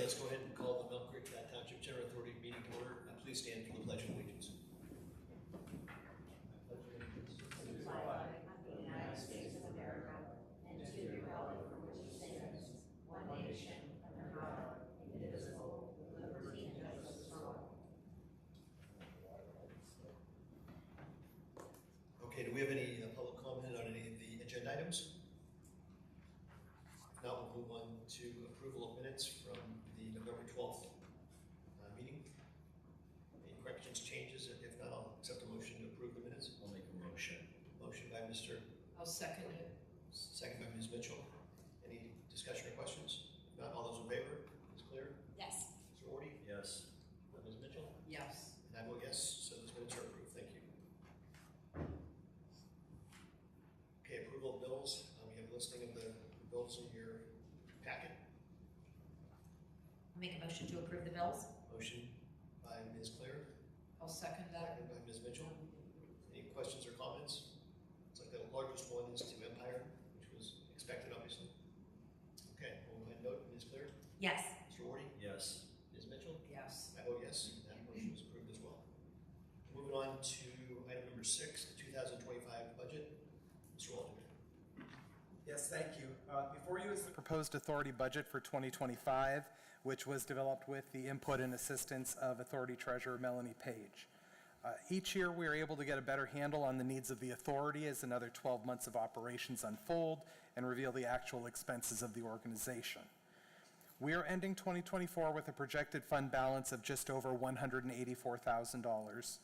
let's go ahead and call the Millcreek Township General Authority meeting to order. Please stand for the Pledge of Allegiance. To the flag of the United States of America and to the republic for which it stands, one nation, under God, indivisible, with liberty and justice for all. Okay, do we have any public comment on any of the agenda items? If not, we'll move on to approval of minutes from the November 12th meeting. Any corrections, changes? If not, I'll accept a motion to approve the minutes. I'll make a motion. Motion by Mr. I'll second it. Second by Ms. Mitchell. Any discussion or questions? If not, all those in favor? Ms. Clear? Yes. Mr. Orty? Yes. Ms. Mitchell? Yes. And I vote yes, so those minutes are approved. Thank you. Okay, approval of bills. We have a listing of the bills in your packet. I'll make a motion to approve the bills. Motion by Ms. Clear, I'll second that. second by Ms. Mitchell. Any questions or comments? It's like the largest one is to Empire, which was expected, obviously. Okay, we'll go ahead and vote. Ms. Clear? Yes. Mr. Wardy? Yes. Ms. Mitchell? Yes. I vote yes, and that motion is approved as well. Moving on to item number 6, the 2025 budget. Mr. Walter. Yes, thank you. Before you is the proposed authority budget for 2025, which was developed with the input and assistance of Authority Treasurer Melanie Page. Each year, we are able to get a better handle on the needs of the authority as another 12 months of operations unfold and reveal the actual expenses of the organization. We are ending 2024 with a projected fund balance of just over $184,000.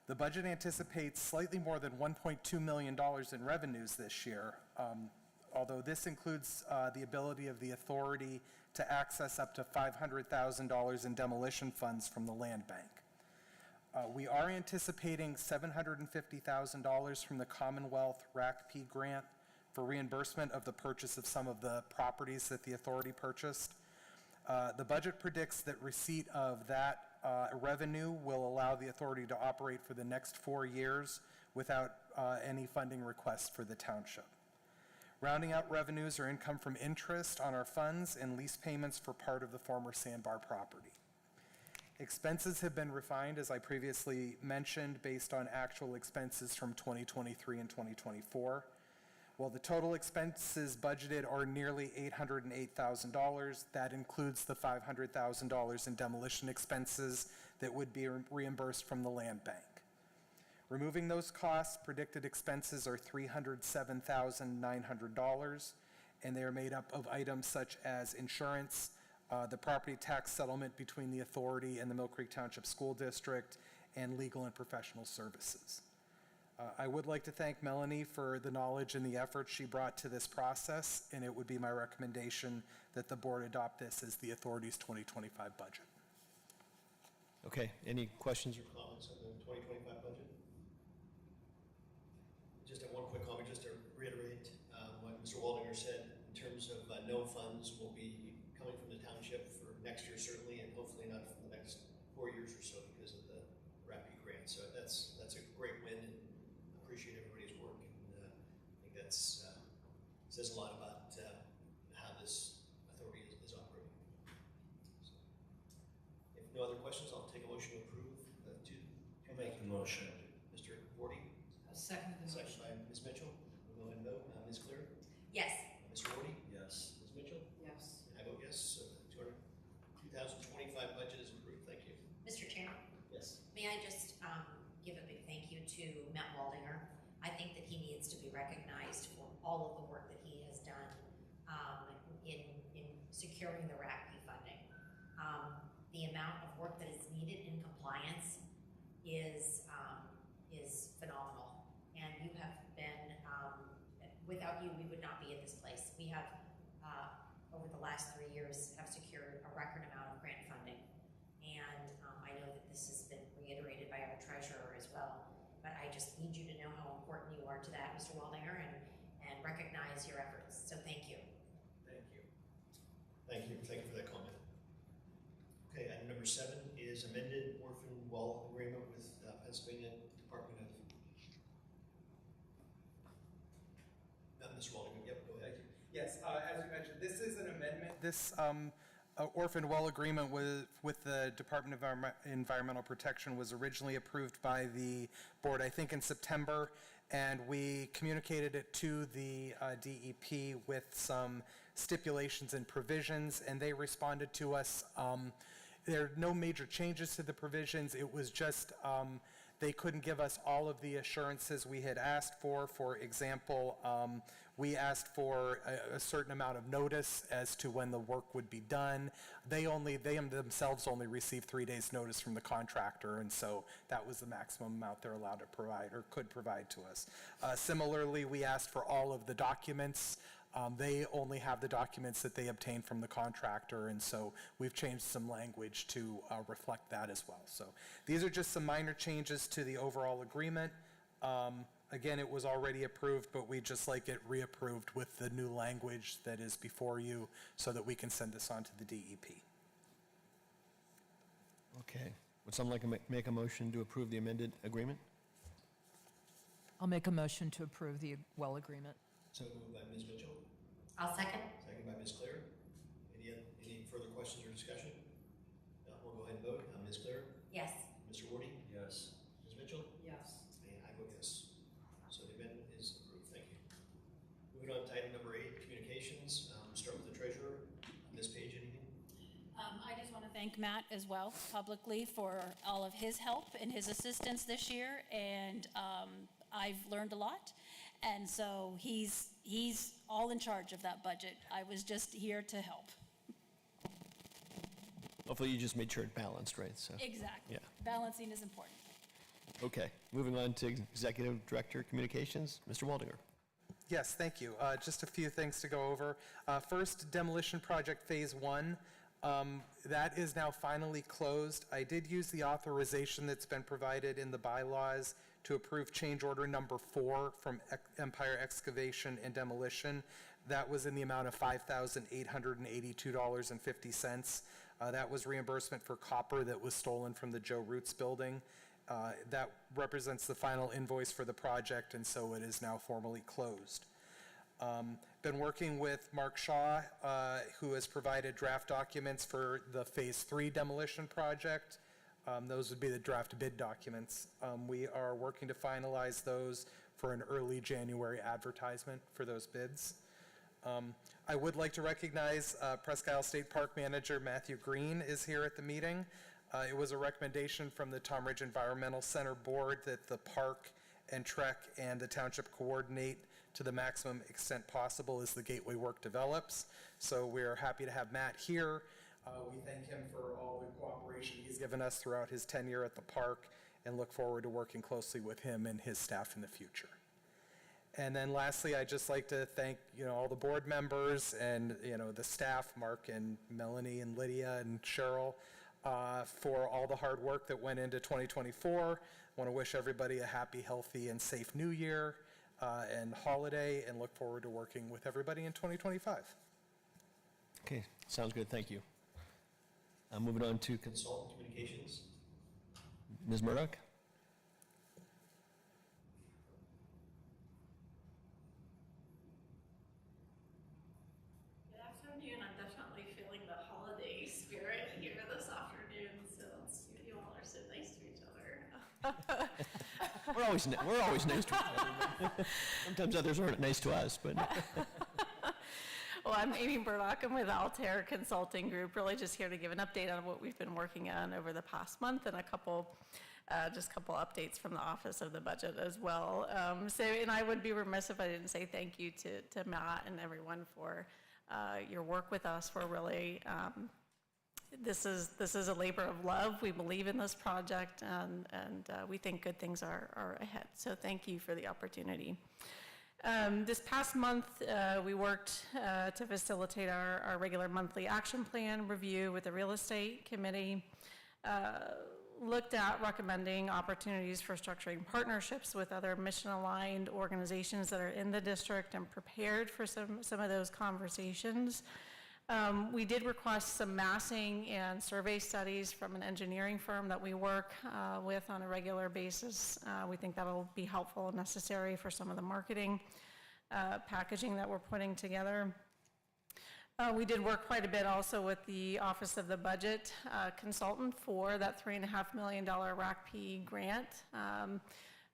The budget anticipates slightly more than $1.2 million in revenues this year, although this includes the ability of the authority to access up to $500,000 in demolition funds from the land bank. We are anticipating $750,000 from the Commonwealth RACP grant for reimbursement of the purchase of some of the properties that the authority purchased. The budget predicts that receipt of that revenue will allow the authority to operate for the next 4 years without any funding requests for the township. Rounding out revenues are income from interest on our funds and lease payments for part of the former Sandbar property. Expenses have been refined, as I previously mentioned, based on actual expenses from 2023 and 2024. While the total expenses budgeted are nearly $808,000, that includes the $500,000 in demolition expenses that would be reimbursed from the land bank. Removing those costs, predicted expenses are $307,900, and they are made up of items such as insurance, the property tax settlement between the authority and the Millcreek Township School District, and legal and professional services. I would like to thank Melanie for the knowledge and the effort she brought to this process, and it would be my recommendation that the board adopt this as the authority's 2025 budget. Okay, any questions or comments on the 2025 budget? Just have one quick comment, just to reiterate what Mr. Waldinger said in terms of no funds will be coming from the township for next year certainly, and hopefully not for the next 4 years or so because of the RAPI grant. So that's a great win, and appreciate everybody's work, and I think that's says a lot about how this authority is operating. So, if no other questions, I'll take a motion to approve I'll make the motion. Mr. Wardy. I'll second the Second motion. by Ms. Mitchell. We'll go ahead and vote. Ms. Clear? Yes. Mr. Wardy? Yes. Ms. Mitchell? Yes. And I vote yes, so the 2025 budget is approved. Thank you. Mr. Chairman, Yes. may I just give a big thank you to Matt Waldinger. I think that he needs to be recognized for all of the work that he has done in securing the RACP funding. The amount of work that is needed in compliance is phenomenal. And you have been, without you, we would not be at this place. We have, over the last 3 years, have secured a record amount of grant funding. And I know that this has been reiterated by our treasurer as well. But I just need you to know how important you are to that, Mr. Waldinger, and recognize your efforts. So thank you. Thank you. Thank you. Thank you for that comment. Okay, item number 7 is amended orphan wall agreement with Pennsylvania Department of Mr. Waldinger. Yep, go ahead. Yes, as you mentioned, this is an amendment. This orphan well agreement with the Department of Environmental Protection was originally approved by the board, I think in September, and we communicated it to the DEP with some stipulations and provisions, and they responded to us. There are no major changes to the provisions. It was just they couldn't give us all of the assurances we had asked for. For example, we asked for a certain amount of notice as to when the work would be done. They themselves only received 3 days notice from the contractor, and so that was the maximum amount they're allowed to provide or could provide to us. Similarly, we asked for all of the documents. They only have the documents that they obtained from the contractor, and so we've changed some language to reflect that as well. So these are just some minor changes to the overall agreement. Again, it was already approved, but we just like it reapproved with the new language that is before you so that we can send this on to the DEP. Okay. Would someone like to make a motion to approve the amended agreement? I'll make a motion to approve the well agreement. So moved by Ms. Mitchell, I'll second. second by Ms. Claire. Any further questions or discussion? No, we'll go ahead and vote. Ms. Claire, Yes. Mr. Wardy, Yes. Ms. Mitchell, Yes. and I vote yes. So the amendment is approved. Thank you. Moving on to item number 8, communications. Start with the treasurer. On this page, anything? I just want to thank Matt as well publicly for all of his help and his assistance this year, and I've learned a lot, and so he's all in charge of that budget. I was just here to help. Hopefully you just made sure it balanced, right? So, Exactly. Yeah. Balancing is important. okay. Moving on to Executive Director Communications, Mr. Waldinger. Yes, thank you. Just a few things to go over. First, demolition project phase 1. That is now finally closed. I did use the authorization that's been provided in the bylaws to approve change order number 4 from Empire Excavation and Demolition. That was in the amount of $5,882.50. That was reimbursement for copper that was stolen from the Joe Roots building. That represents the final invoice for the project, and so it is now formally closed. Been working with Mark Shaw, who has provided draft documents for the Phase 3 demolition project. Those would be the draft bid documents. We are working to finalize those for an early January advertisement for those bids. I would like to recognize Presque Isle State Park Manager Matthew Green is here at the meeting. It was a recommendation from the Tom Ridge Environmental Center Board that the park and Trek and the township coordinate to the maximum extent possible as the gateway work develops. So we are happy to have Matt here. We thank him for all the cooperation he's given us throughout his tenure at the park and look forward to working closely with him and his staff in the future. And then lastly, I'd just like to thank, all the board members and, the staff, Mark and Melanie and Lydia and Cheryl, for all the hard work that went into 2024. I want to wish everybody a happy, healthy, and safe new year and holiday, and look forward to working with everybody in 2025. Okay, sounds good. Thank you. Moving on to Consultant communications. Ms. Murdoch. Good afternoon. I'm definitely feeling the holiday spirit here this afternoon since you all are so nice to each other. We're always nice to each other. Sometimes others aren't nice to us, but Well, I'm Amy Burdock. I'm with Altair Consulting Group, really just here to give an update on what we've been working on over the past month and a couple updates from the Office of the Budget as well. And I would be remiss if I didn't say thank you to Matt and everyone for your work with us. For really, this is a labor of love. We believe in this project, and we think good things are ahead. So thank you for the opportunity. This past month, we worked to facilitate our regular monthly action plan review with the Real Estate Committee, looked at recommending opportunities for structuring partnerships with other mission-aligned organizations that are in the district, and prepared for some of those conversations. We did request some massing and survey studies from an engineering firm that we work with on a regular basis. We think that'll be helpful and necessary for some of the marketing packaging that we're putting together. We did work quite a bit also with the Office of the Budget consultant for that $3.5 million RACP grant.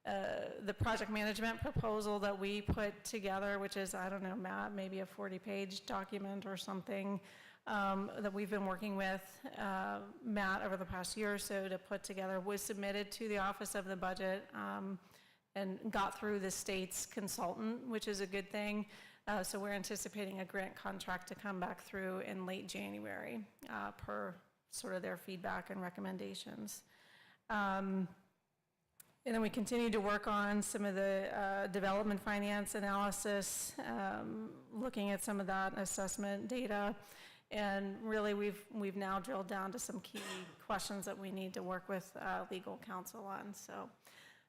The project management proposal that we put together, which is, I don't know, Matt, maybe a 40-page document or something, that we've been working with Matt over the past year or so to put together, was submitted to the Office of the Budget and got through the state's consultant, which is a good thing. So we're anticipating a grant contract to come back through in late January per sort of their feedback and recommendations. And then we continue to work on some of the development finance analysis, looking at some of that assessment data. And really, we've now drilled down to some key questions that we need to work with legal counsel on. So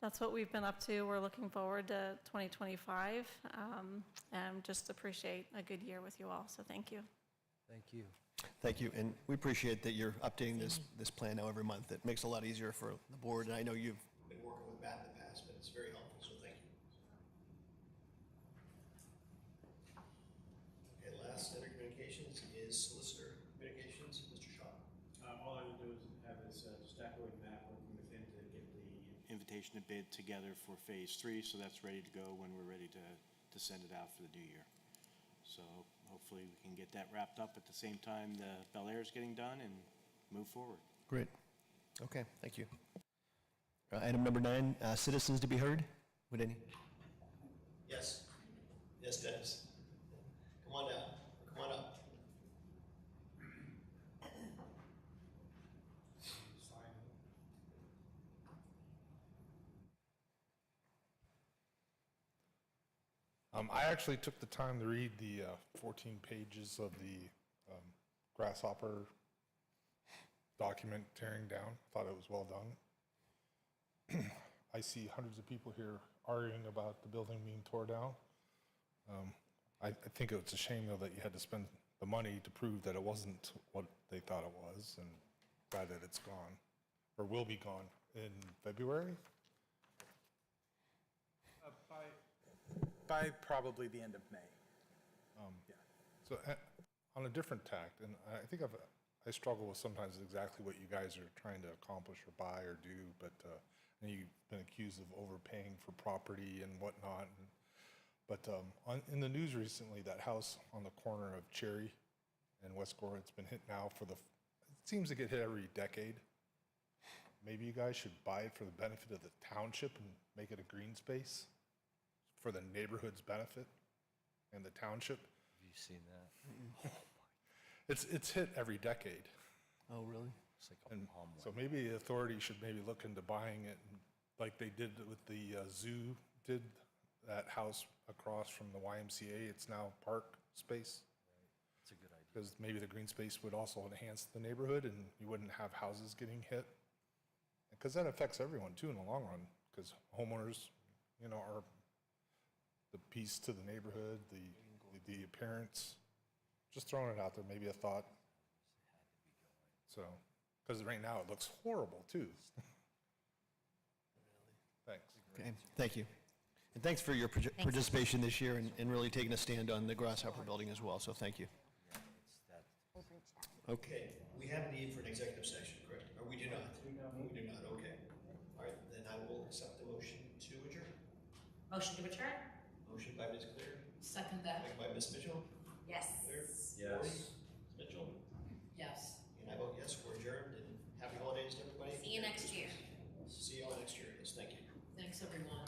that's what we've been up to. We're looking forward to 2025, and just appreciate a good year with you all. So thank you. Thank you. Thank you, and we appreciate that you're updating this plan now every month. It makes it a lot easier for the board, and I know you've Been working with Matt in the past, but it's very helpful, so thank you. Okay, last under communications is solicitor communications, Mr. Shaw. All I would do is have this, just echoing Matt, working with him to get the invitation to bid together for phase 3, so that's ready to go when we're ready to send it out for the new year. So hopefully we can get that wrapped up at the same time the Bel Air is getting done and move forward. great. Okay, thank you. Item number 9, citizens to be heard. Would any? Yes. Yes, Dennis. Come on down. Come on up. I actually took the time to read the 14 pages of the grasshopper document tearing down. Thought it was well done. I see hundreds of people here arguing about the building being torn down. I think it's a shame, though, that you had to spend the money to prove that it wasn't what they thought it was, and glad that it's gone, or will be gone in February. By probably the end of May. Yeah. So on a different tact, and I think I struggle with sometimes exactly what you guys are trying to accomplish or buy or do, but and you've been accused of overpaying for property and whatnot. In the news recently, that house on the corner of Cherry and West Gore, it's been hit now it seems to get hit every decade. Maybe you guys should buy it for the benefit of the township and make it a green space for the neighborhood's benefit and the township. Have you seen that? It's hit every decade. Oh, really? It's like a palm So maybe the authority should maybe look into buying it, like they did with the zoo, did that house across from the YMCA. It's now park space. It's a good idea. Because maybe the green space would also enhance the neighborhood and you wouldn't have houses getting hit. Because that affects everyone too in the long run, because homeowners, are the piece to the neighborhood, the appearance. Just throwing it out there, maybe a thought. So, because right now it looks horrible too. Thanks. Okay, thank you. And thanks for your participation this year and really taking a stand on the Grasshopper building as well, so thank you. Okay. Okay, we have a need for an executive session, correct? Or we do not? We do not, okay. All right, then I will accept the motion to adjourn. Motion to return? Motion by Ms. Clear, Second that. second by Ms. Mitchell. Yes. Clear? Yes. Ms. Mitchell? Yes. And I vote yes, we're adjourned, and happy holidays to everybody. See you next year. See you all next year, yes, thank you. Thanks, everyone.